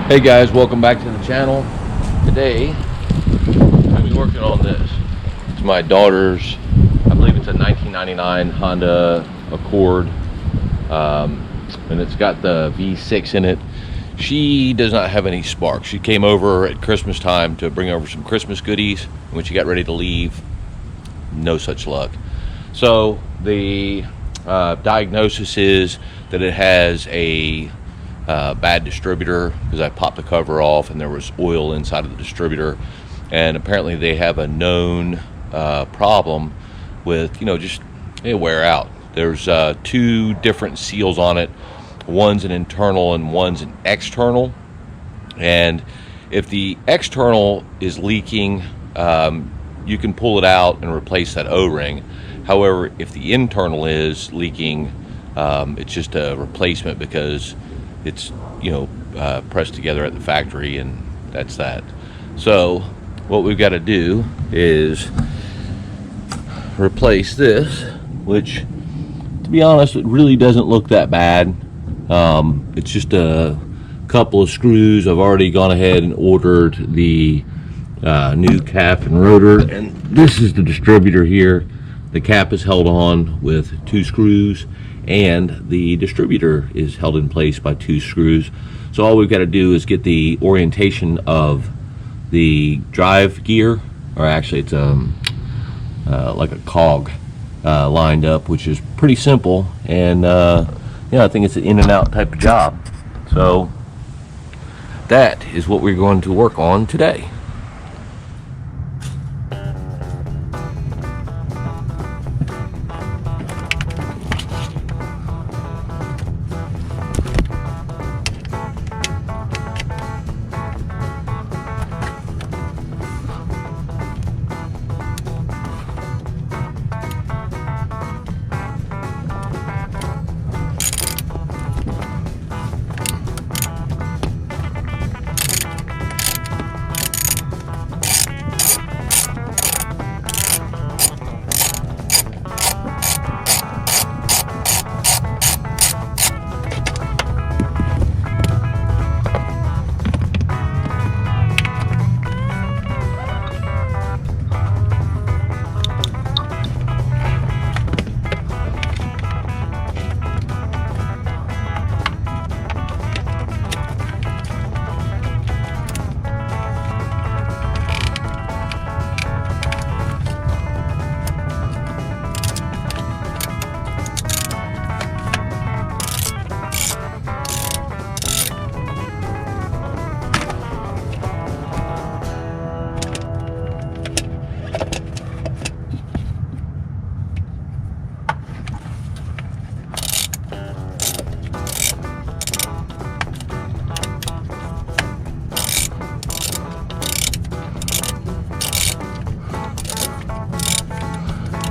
Hey guys, welcome back to the channel. Today I'll be working on this. It's my daughter's, I believe it's a 1999 Honda Accord, and it's got the V6 in it. She does not have any sparks. She came over at Christmas time to bring over some Christmas goodies. When she got ready to leave, no such luck. So the diagnosis is that it has a bad distributor, because I popped the cover off and there was oil inside of the distributor, and apparently they have a known problem with, just they wear out. There's two different seals on it. One's an internal and one's an external, and if the external is leaking, you can pull it out and replace that O-ring. However, if the internal is leaking, it's just a replacement, because it's pressed together at the factory, and that's that. So what we've got to do is replace this, which, to be honest, it really doesn't look that bad. It's just a couple of screws. I've already gone ahead and ordered the new cap and rotor, and this is the distributor here. The cap is held on with 2 screws, and the distributor is held in place by 2 screws. So all we've got to do is get the orientation of the drive gear, or actually it's like a cog, lined up, which is pretty simple, and I think it's an in and out type of job. So that is what we're going to work on today.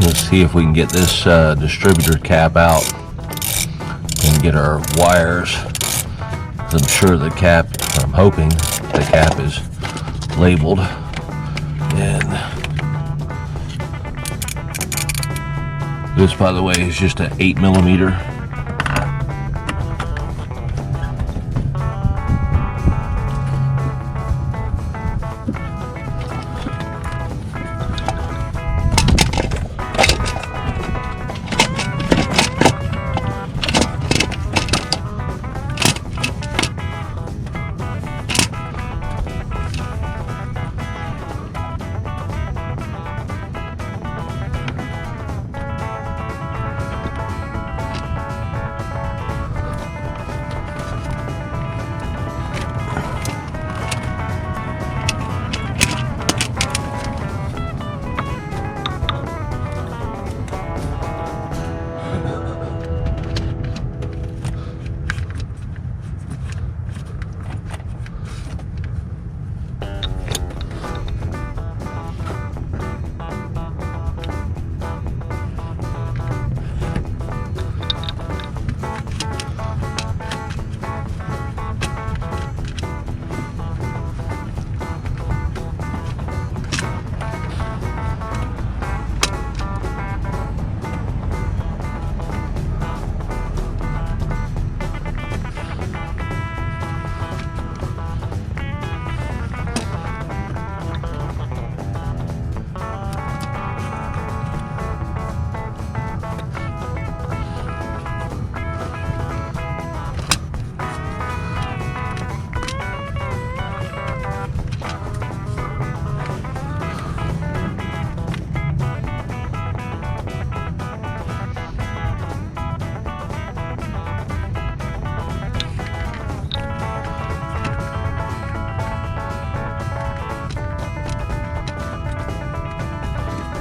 Let's see if we can get this distributor cap out and get our wires. I'm sure the cap, I'm hoping the cap is labeled. And this, by the way, is just an 8mm.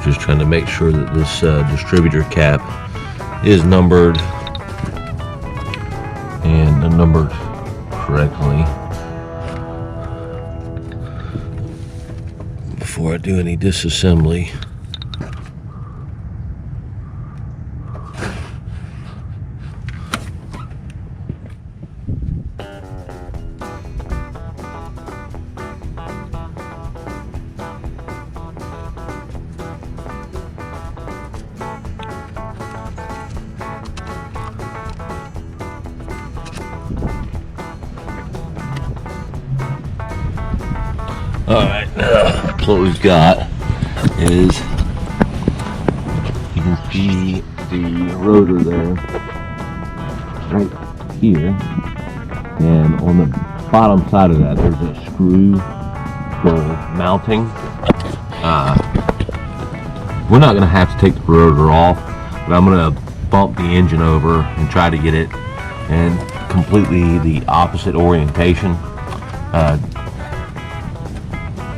Just trying to make sure that this distributor cap is numbered and numbered correctly before I do any disassembly. Alright, so what we've got is, you can see the rotor there, right here, and on the bottom side of that there's a screw for mounting. We're not going to have to take the rotor off, but I'm going to bump the engine over and try to get it in completely the opposite orientation.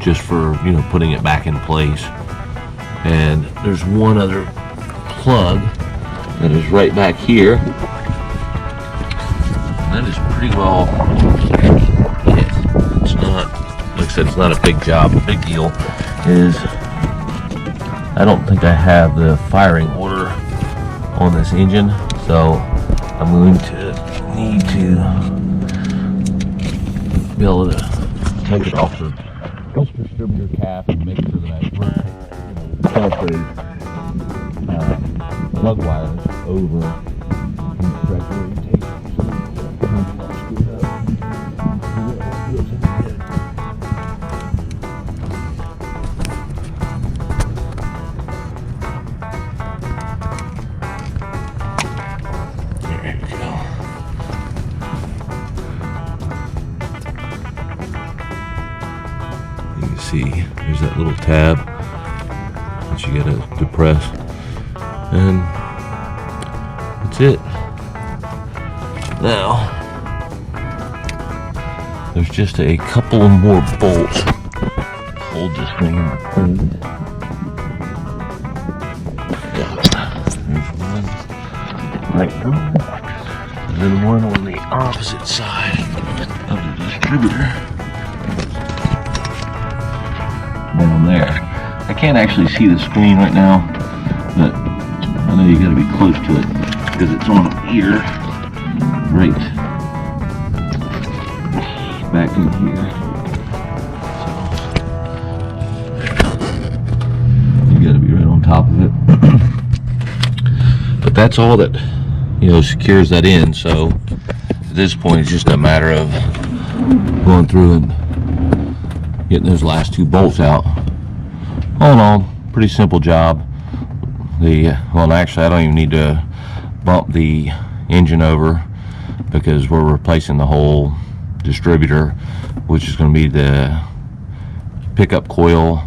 Just for, you know, putting it back in place. And there's one other plug that is right back here. That is pretty well it. It's not, like I said, it's not a big job. The big deal is I don't think I have the firing order on this engine, so I'm going to need to be able to take it off the distributor cap and make sure that I rotate those plug wires over in the correct orientation. There we go. See, there's that little tab that you gotta depress, and that's it. Now there's just a couple more bolts. Hold this thing in place. There's one right there, and then one on the opposite side of the distributor. Down there. I can't actually see the screen right now, but I know you got to be close to it because it's on here, right back in here. So you got to be right on top of it. But that's all that, you know, secures that in. So at this point, it's just a matter of going through and getting those last two bolts out. All in all, pretty simple job. Well, actually, I don't even need to bump the engine over because we're replacing the whole distributor, which is going to be the pickup coil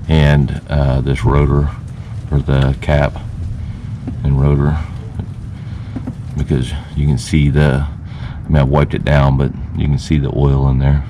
and this rotor, or the cap and rotor, because you can see the, I mean, I wiped it down, but you can see the oil in there.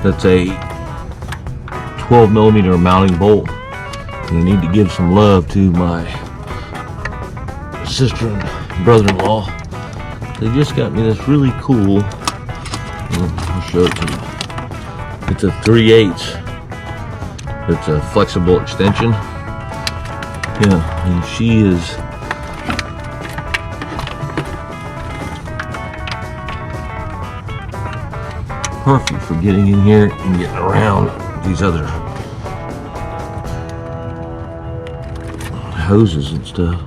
That's a 12mm mounting bolt, and I need to give some love to my sister and brother-in-law. They just got me this really cool, I'll show it to you. It's a 3/8. It's a flexible extension. Yeah, and she is perfect for getting in here and getting around these other hoses and stuff.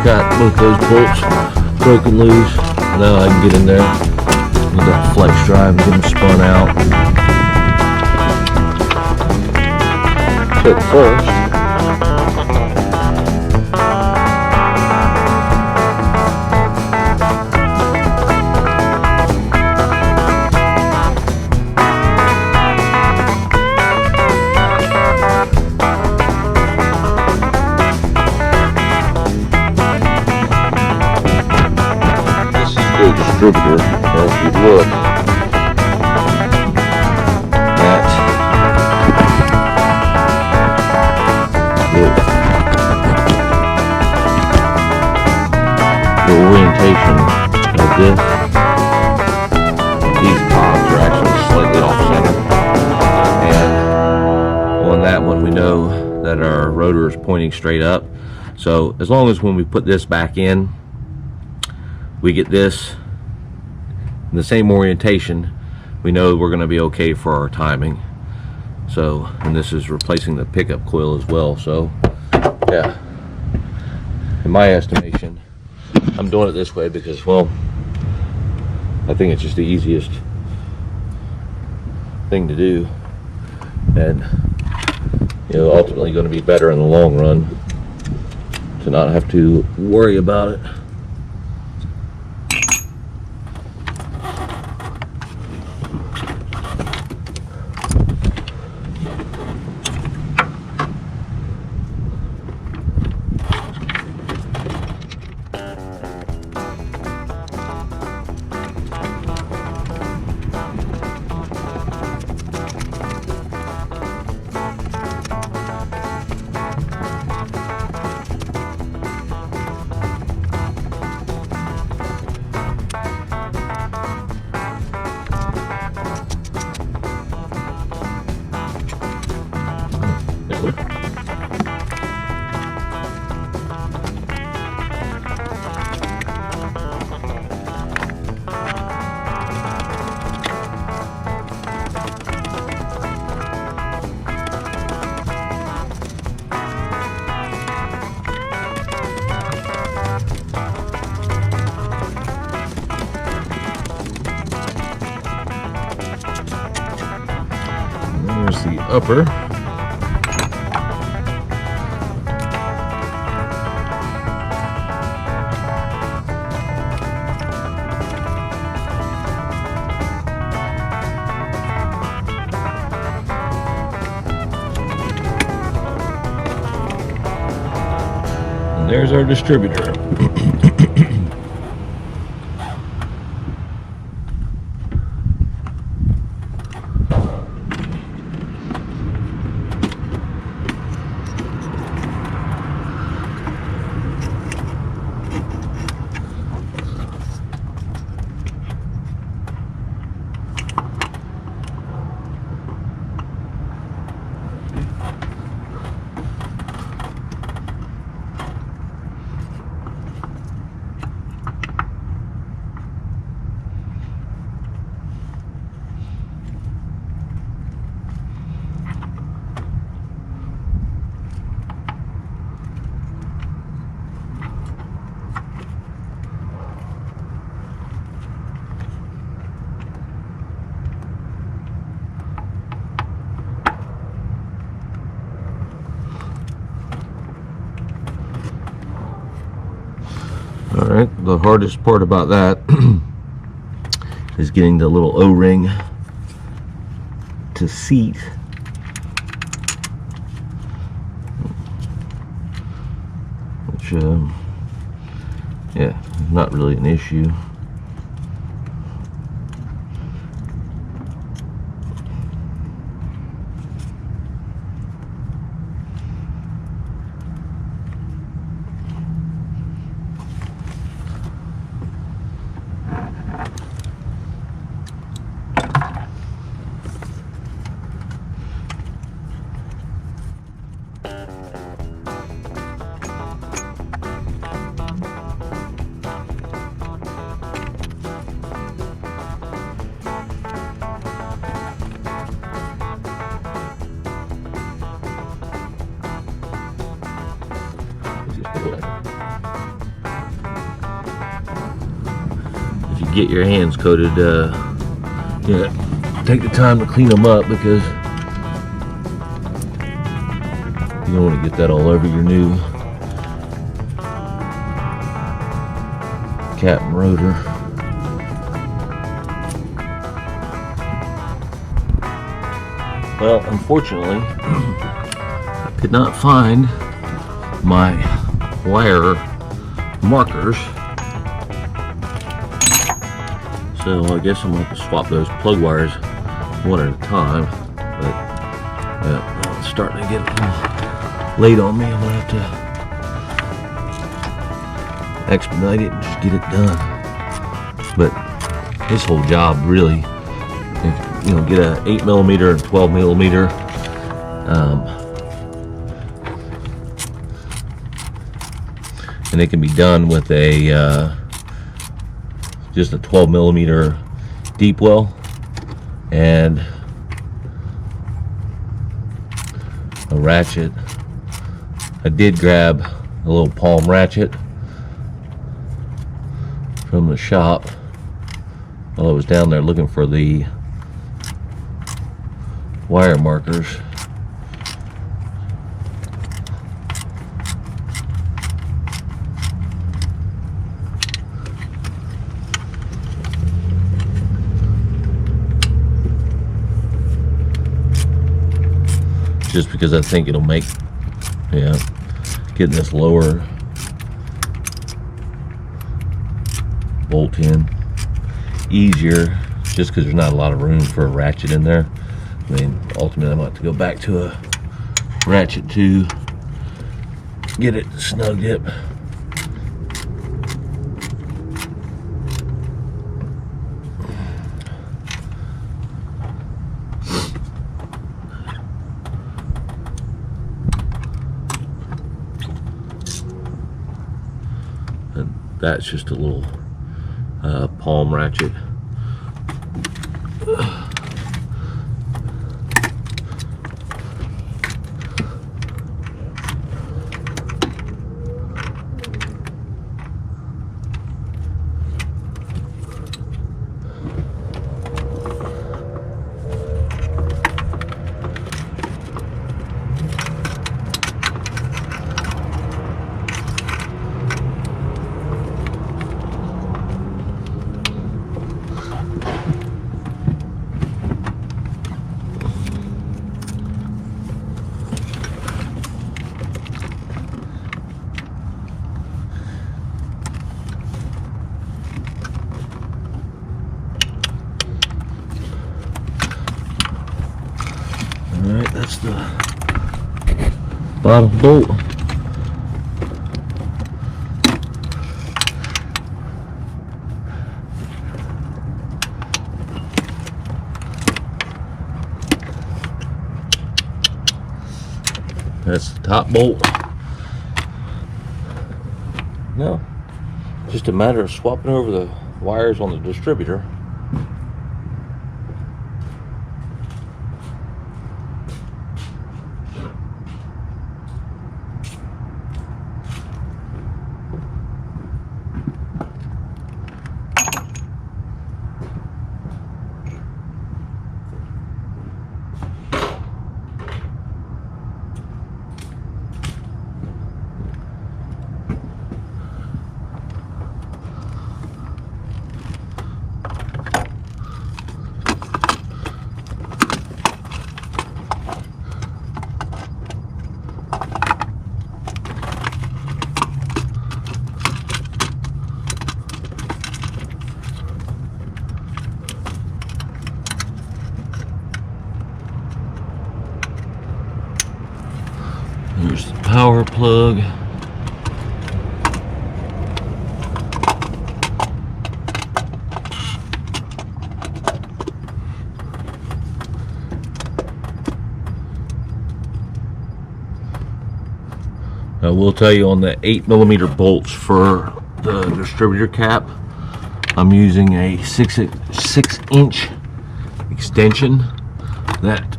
Got both those bolts broken loose. Now I can get in there with that flex drive and get them spun out. So first, distributor, and if you look at the orientation of this, these pods are actually slightly off center, and on that one we know that our rotor is pointing straight up. So as long as when we put this back in, we get this in the same orientation, we know we're going to be okay for our timing. So, and this is replacing the pickup coil as well. So yeah, in my estimation, I'm doing it this way because, well, I think it's just the easiest thing to do, and you know, ultimately going to be better in the long run to not have to worry about it. There's the upper. And there's our distributor. Alright, the hardest part about that is getting the little O-ring to seat. Which, yeah, not really an issue. get your hands coated, take the time to clean them up, because you don't want to get that all over your new cap and rotor. Well, unfortunately, I could not find my wire markers, so I guess I'm going to have to swap those plug wires one at a time. But it's starting to get a little late on me. I'm going to have to expedite it and just get it done. But this whole job really, if you get a 8mm and 12mm, and it can be done with a just a 12mm deep well and a ratchet. I did grab a little palm ratchet from the shop while I was down there looking for the wire markers. Just because I think it'll make, getting this lower bolt in easier, just because there's not a lot of room for a ratchet in there. I mean, ultimately I'm going to have to go back to a ratchet to get it snugged up. And that's just a little palm ratchet. Alright, that's the bottom bolt. That's the top bolt. Now, just a matter of swapping over the wires on the distributor. Here's the power plug. I will tell you, on the 8mm bolts for the distributor cap, I'm using a 6-inch extension that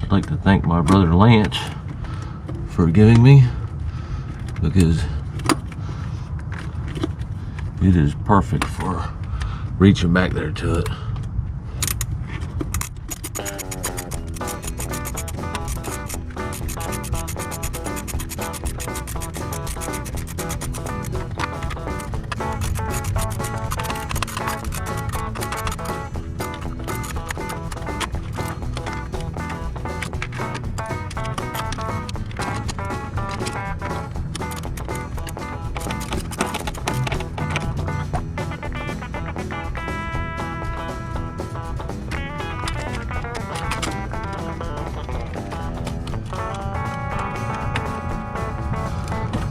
I'd like to thank my brother Lance for giving me, because It is perfect for reaching back there to it.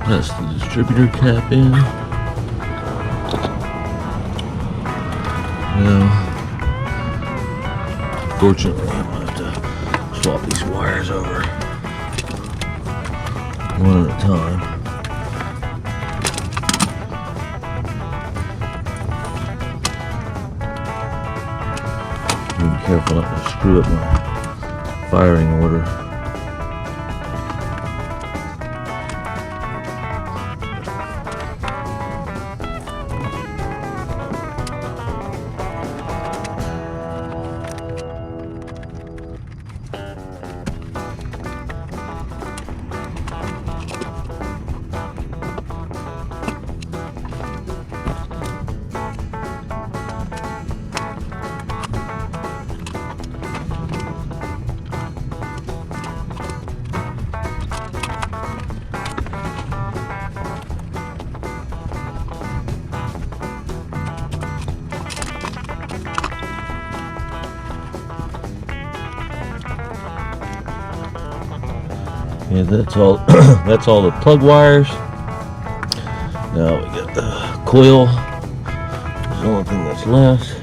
That's the distributor cap in. Now, fortunately, I'm gonna have to swap these wires over one at a time. Being careful not to screw up my firing order. Yeah, that's all. That's all the plug wires. Now we got the coil. It's the only thing that's left.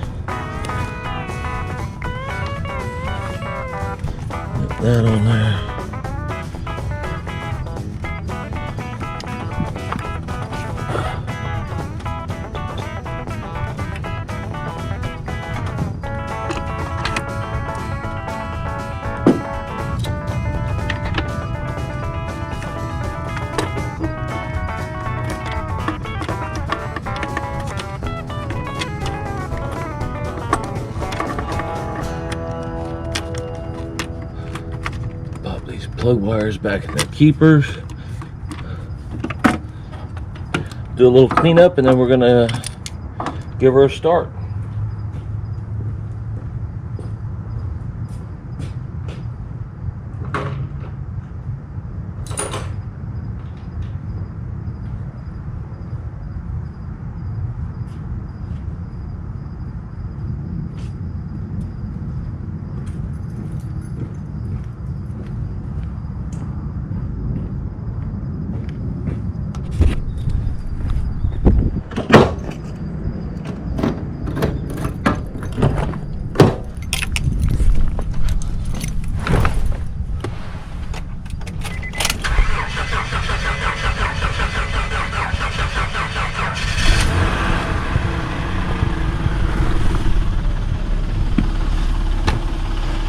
Put that on there. Plug wires back in the keepers. Do a little cleanup and then we're gonna give her a start.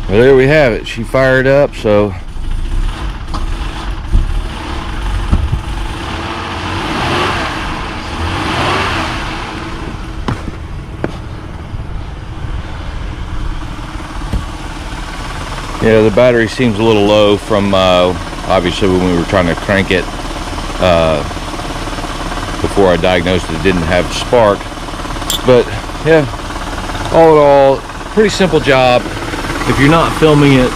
Well, there we have it. She fired up, so yeah, the battery seems a little low from obviously when we were trying to crank it before I diagnosed it didn't have spark. But yeah, all in all, pretty simple job. If you're not filming it,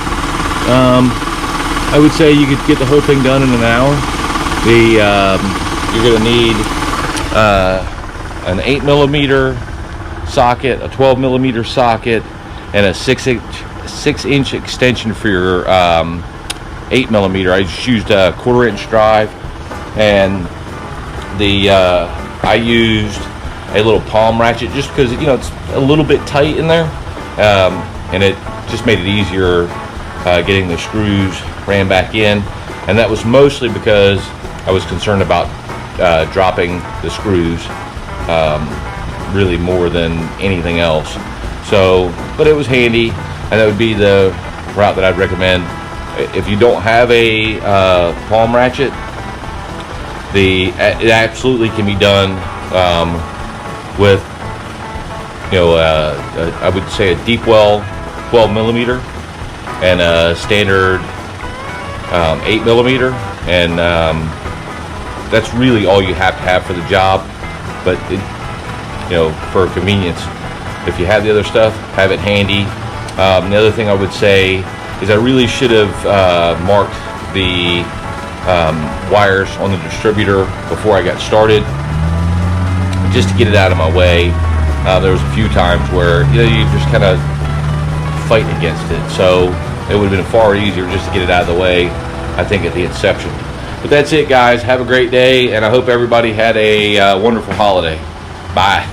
I would say you could get the whole thing done in an hour. You're going to need an 8mm socket, a 12mm socket, and a 6-inch extension for your 8mm. I just used a 1/4-inch drive, and I used a little palm ratchet just because it's a little bit tight in there, and it just made it easier getting the screws ran back in, and that was mostly because I was concerned about dropping the screws really more than anything else. So, but it was handy, and that would be the route that I'd recommend. If you don't have a palm ratchet, it absolutely can be done with, I would say a deep well 12 millimeter and a standard 8 millimeter, and that's really all you have to have for the job. But for convenience, if you have the other stuff, have it handy. The other thing I would say is I really should have marked the wires on the distributor before I got started, just to get it out of my way. There was a few times where you just kind of fighting against it, so it would have been far easier just to get it out of the way, I think, at the inception. But that's it, guys. Have a great day, and I hope everybody had a wonderful holiday. Bye.